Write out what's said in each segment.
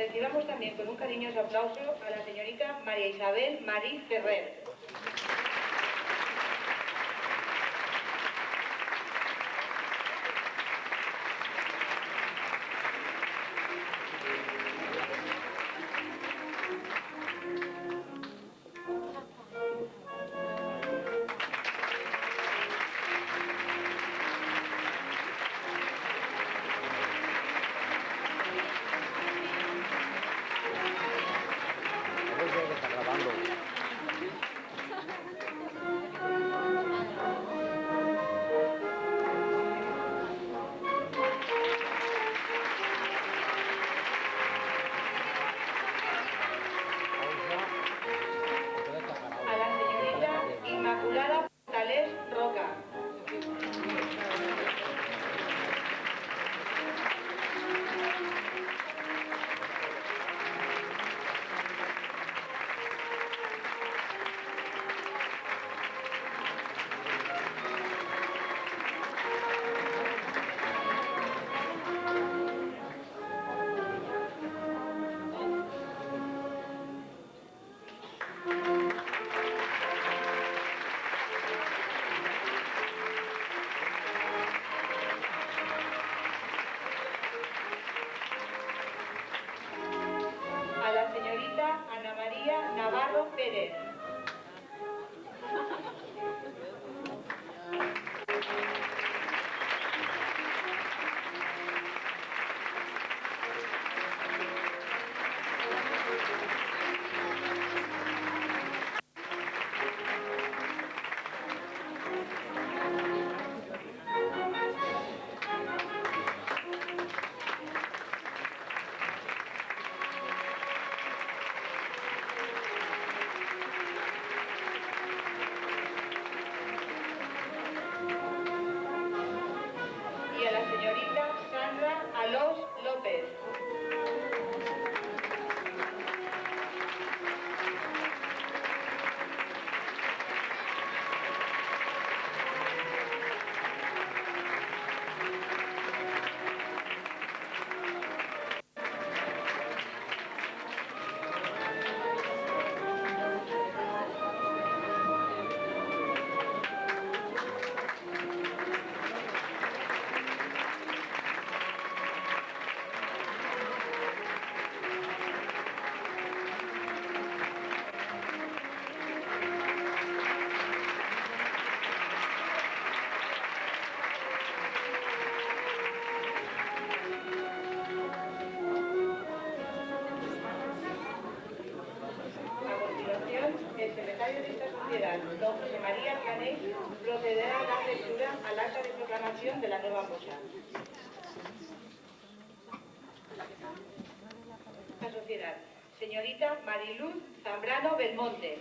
Recibamos también con un cariñoso aplauso a la señorita María Isabel Marí Ferrer. El secretario de esta sociedad, don José María Caney, procederá a dar lectura al acta de proclamación de la nueva moza. La sociedad, señorita Mariluz Zambrano Belmonte.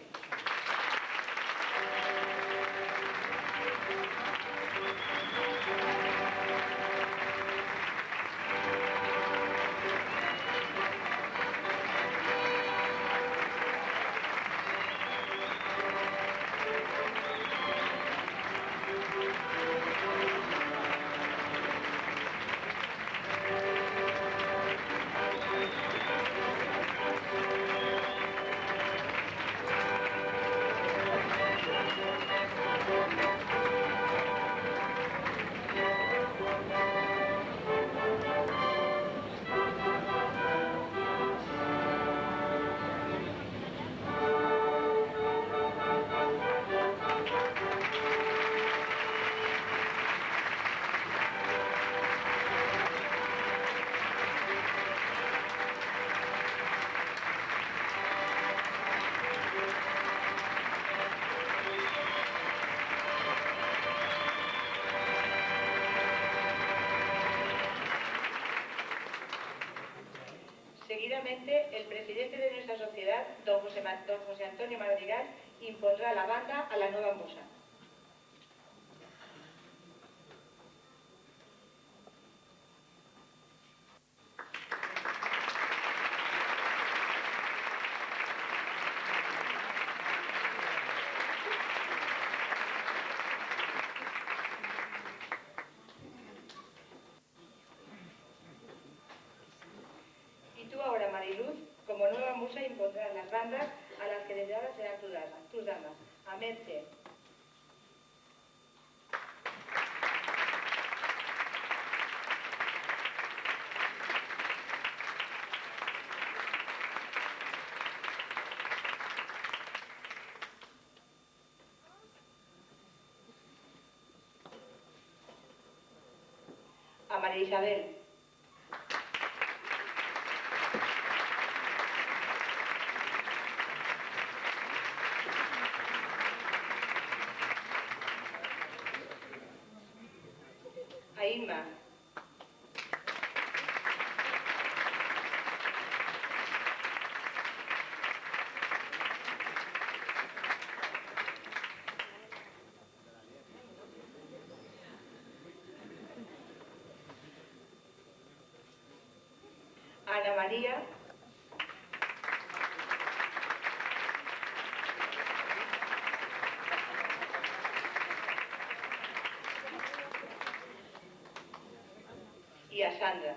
Seguidamente, el presidente de nuestra sociedad, don José Antonio Madrigal, impondrá la banda a la nueva moza. como nueva musa impondrán las bandas a las que desde ahora serán tus damas. A Merche. A María Isabel. A Inma. A Ana María. Y a Sandra.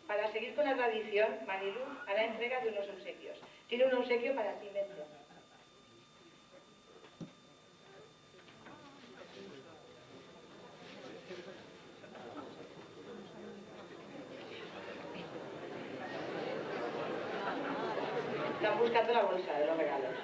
Para seguir con la tradición, Marilu hará entrega de unos obsequios. Tiene un obsequio para ti, Merche. Están buscando la bolsa de los regalos.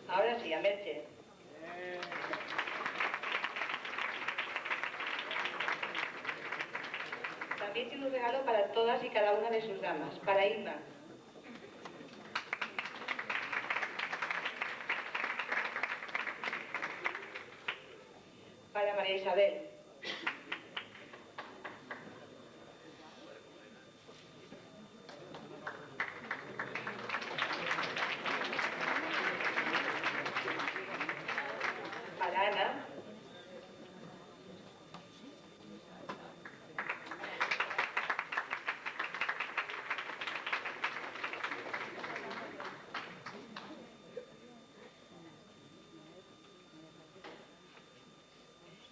Ahora sí, a Merche. También tiene un regalo para todas y cada una de sus damas. Para Inma. Para María Isabel. Para Ana.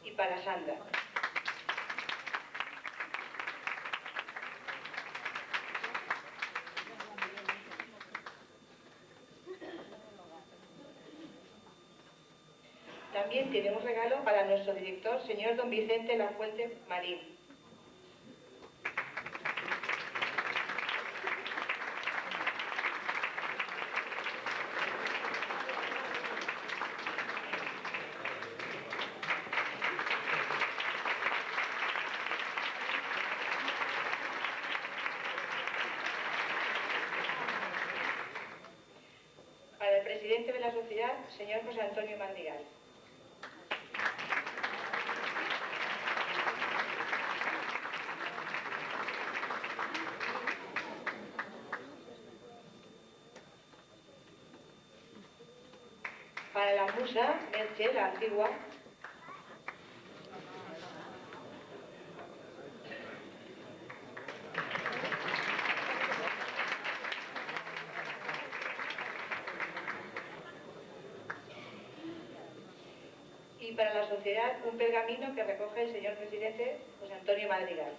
Y para Sandra. También tenemos regalo para nuestro director, señor don Vicente Lafuente Marín. Para el presidente de la sociedad, señor José Antonio Madrigal. Para la musa, Merche, la antigua. Y para la sociedad, un pergamino que recoge el señor presidente José Antonio Madrigal.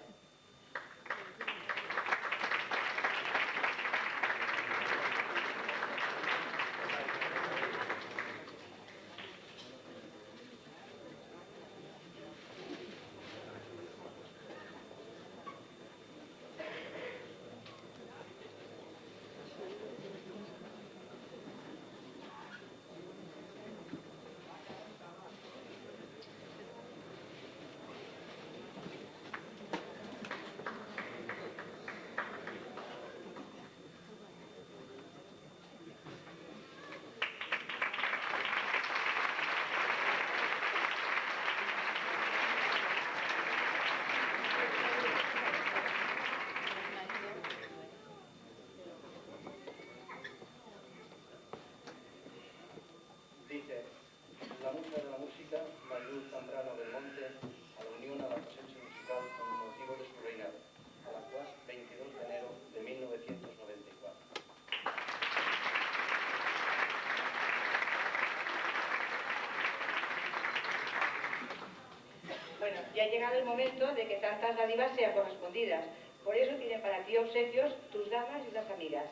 y ha llegado el momento de que tantas dádivas sean correspondidas. Por eso tienen para ti obsequios tus damas y las amigas.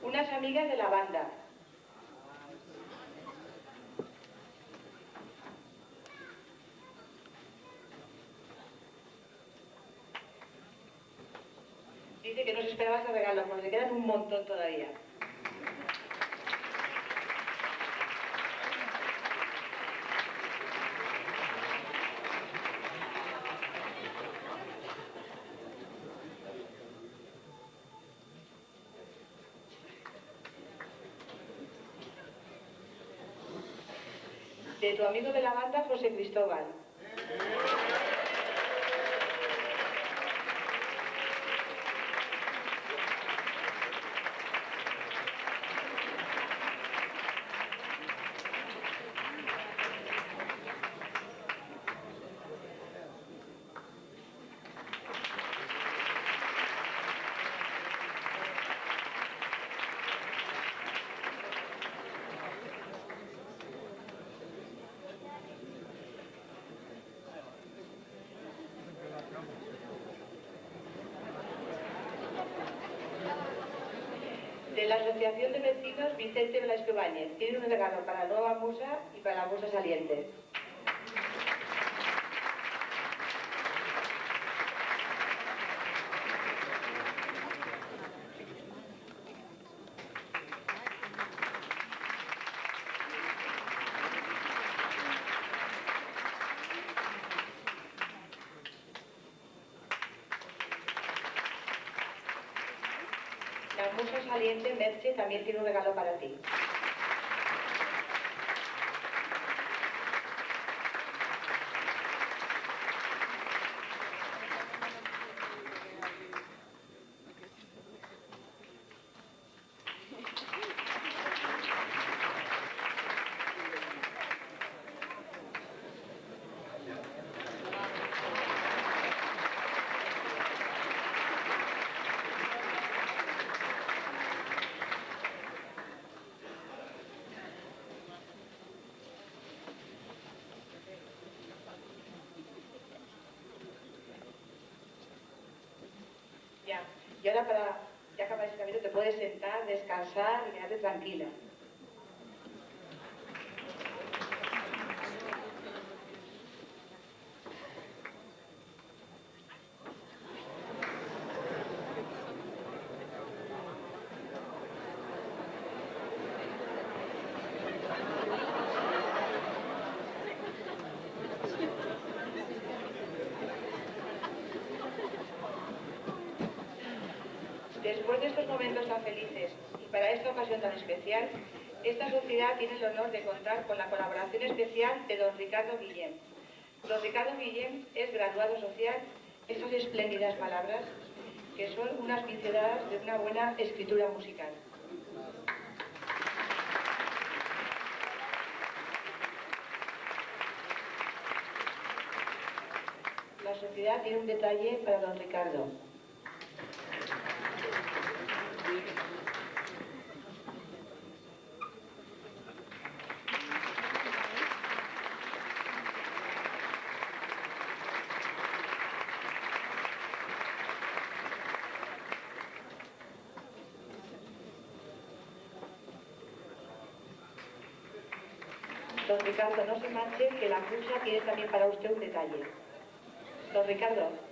Unas amigas de la banda. Dice que no se esperaba ese regalo, porque le quedan un montón todavía. De tu amigo de la banda, José Cristóbal. De la Asociación de Vecinos Vicente Velasco Ibáñez. Tiene un regalo para la nueva musa y para la musa saliente. La musa saliente, Merche, también tiene un regalo para ti. Ya. Y ahora para ya acabar ese camino te puedes sentar, descansar y quedarte tranquila. Después de estos momentos tan felices y para esta ocasión tan especial, esta sociedad tiene el honor de contar con la colaboración especial de don Ricardo Guillem. Don Ricardo Guillem es graduado social, estas espléndidas palabras que son unas pinceladas de una buena escritura musical. La sociedad tiene un detalle para don Ricardo. Don Ricardo, no se marche, que la musa tiene también para usted un detalle. Don Ricardo.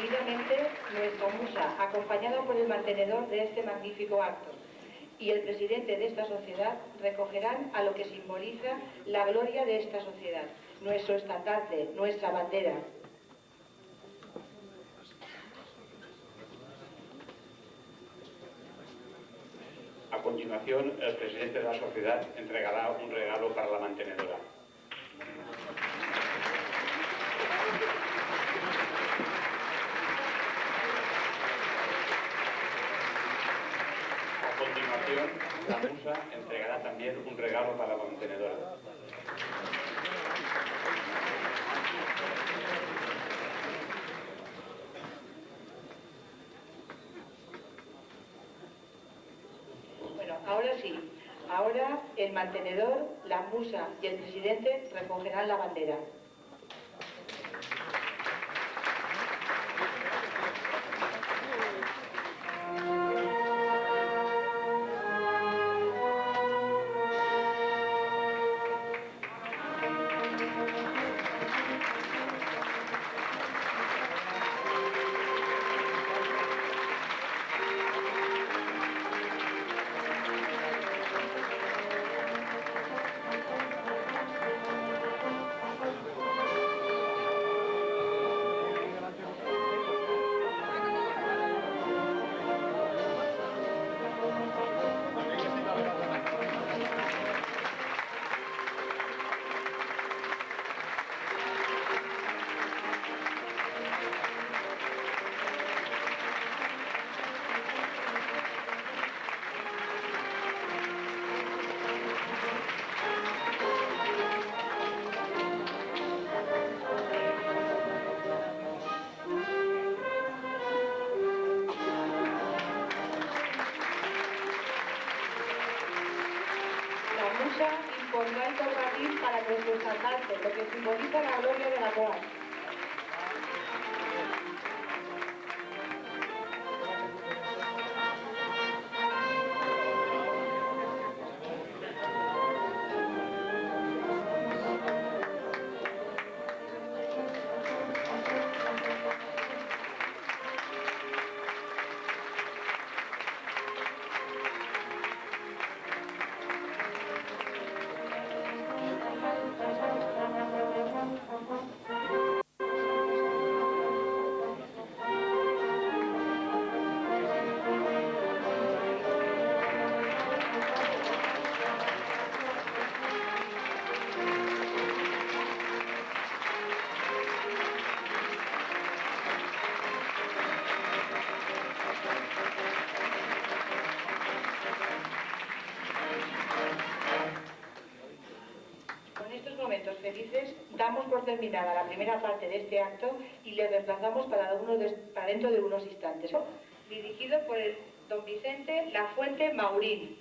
Seguidamente, nuestra musa, acompañado por el mantenedor de este magnífico acto, y el presidente de esta sociedad recogerán a lo que simboliza la gloria de esta sociedad, nuestro estandarte, nuestra bandera. A continuación, el presidente de la sociedad entregará un regalo para la mantenedora. A continuación, la musa entregará también un regalo para la mantenedora. Bueno, ahora sí. Ahora el mantenedor, la musa y el presidente recogerán la bandera. La musa impondrá el corbatín para nuestro estandarte, lo que simboliza la gloria de la Coa. Con estos momentos felices damos por terminada la primera parte de este acto y le reemplazamos para dentro de unos instantes. Dirigido por el don Vicente Lafuente Maurín.